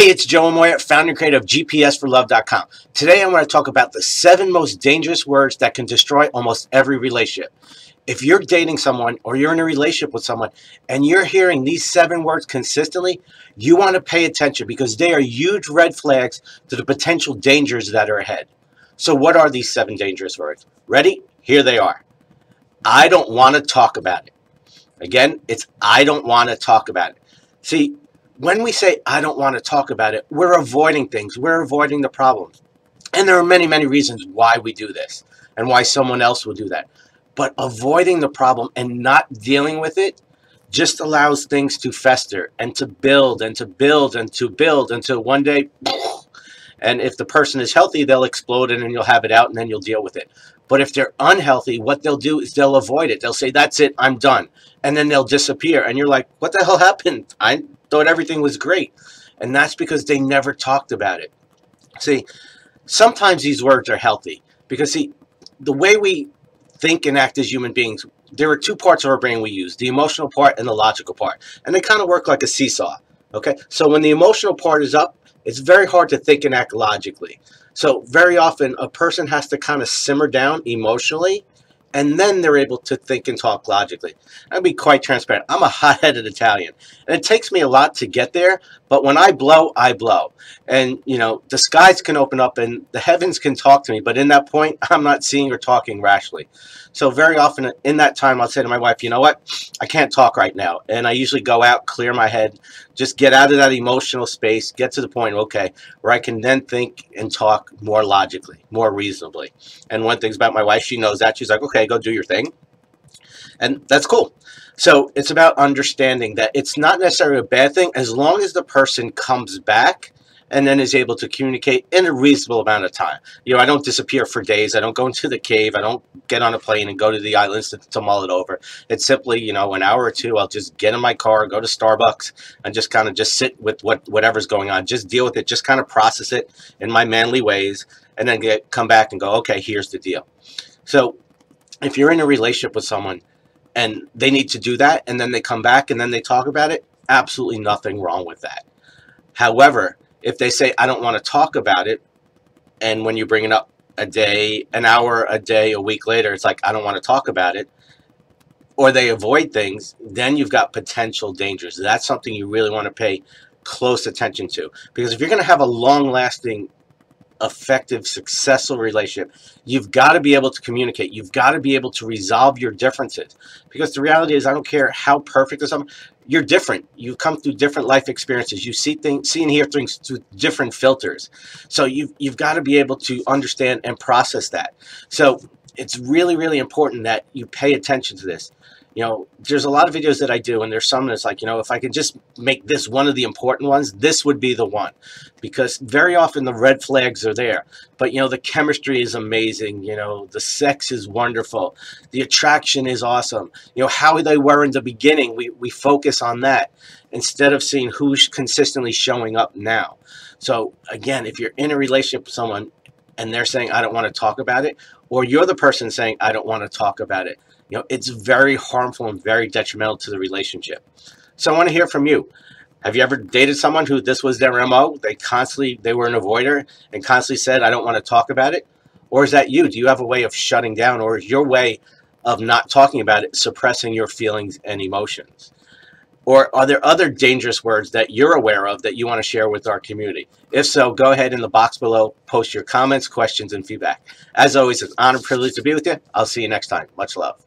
Hey, it's Joe Moyer, founder and creator of GPSforlove.com. Today I want to talk about the 7 most dangerous words that can destroy almost every relationship. If you're dating someone or you're in a relationship with someone and you're hearing these 7 words consistently, you want to pay attention because they are huge red flags to the potential dangers that are ahead. So what are these 7 dangerous words? Ready? Here they are. I don't want to talk about it. Again, it's I don't want to talk about it. See, when we say I don't want to talk about it, we're avoiding things. We're avoiding the problems. And there are many, many reasons why we do this and why someone else will do that. But avoiding the problem and not dealing with it just allows things to fester and to build and to build and to build until one day, and if the person is healthy, they'll explode and then you'll have it out and then you'll deal with it. But if they're unhealthy, what they'll do is they'll avoid it. They'll say, that's it, I'm done. And then they'll disappear. And you're like, what the hell happened? I thought everything was great. And that's because they never talked about it. See, sometimes these words are healthy because, see, the way we think and act as human beings, there are 2 parts of our brain we use, the emotional part and the logical part. And they kind of work like a seesaw. Okay, so when the emotional part is up, it's very hard to think and act logically. So very often a person has to kind of simmer down emotionally, and then they're able to think and talk logically. I'll be quite transparent. I'm a hot-headed Italian, and it takes me a lot to get there, but when I blow, I blow. And, you know, the skies can open up and the heavens can talk to me, but in that point, I'm not seeing or talking rationally. So very often in that time, I'll say to my wife, you know what, I can't talk right now. And I usually go out, clear my head, just get out of that emotional space, get to the point, okay, where I can then think and talk more logically, more reasonably. And one thing's about my wife, she knows that. She's like, okay, go do your thing. And that's cool. So it's about understanding that it's not necessarily a bad thing as long as the person comes back and then is able to communicate in a reasonable amount of time. You know, I don't disappear for days. I don't go into the cave. I don't get on a plane and go to the islands to mull it over. It's simply, you know, an hour or 2, I'll just get in my car, go to Starbucks, and just kind of just sit with whatever's going on. Just deal with it. Just kind of process it in my manly ways, and then come back and go, okay, here's the deal. So if you're in a relationship with someone and they need to do that, and then they come back and then they talk about it, absolutely nothing wrong with that. However, if they say, I don't want to talk about it, and when you bring it up a day, an hour, a day, a week later, it's like, I don't want to talk about it, or they avoid things, then you've got potential dangers. That's something you really want to pay close attention to. Because if you're going to have a long-lasting, effective, successful relationship, you've got to be able to communicate. You've got to be able to resolve your differences. Because the reality is, I don't care how perfect or something, you're different. You come through different life experiences. You see and hear things through different filters. So you've got to be able to understand and process that. So it's really, really important that you pay attention to this. You know, there's a lot of videos that I do, and there's some that's like, you know, if I could just make this one of the important ones, this would be the one. Because very often the red flags are there. But, you know, the chemistry is amazing. You know, the sex is wonderful. The attraction is awesome. You know, how they were in the beginning, we focus on that instead of seeing who's consistently showing up now. So, again, if you're in a relationship with someone and they're saying, I don't want to talk about it, or you're the person saying, I don't want to talk about it, you know, it's very harmful and very detrimental to the relationship. So I want to hear from you. Have you ever dated someone who this was their MO? They were an avoider and constantly said, I don't want to talk about it? Or is that you? Do you have a way of shutting down, or is your way of not talking about it suppressing your feelings and emotions? Or are there other dangerous words that you're aware of that you want to share with our community? If so, go ahead in the box below, post your comments, questions, and feedback. As always, it's an honor and privilege to be with you. I'll see you next time. Much love.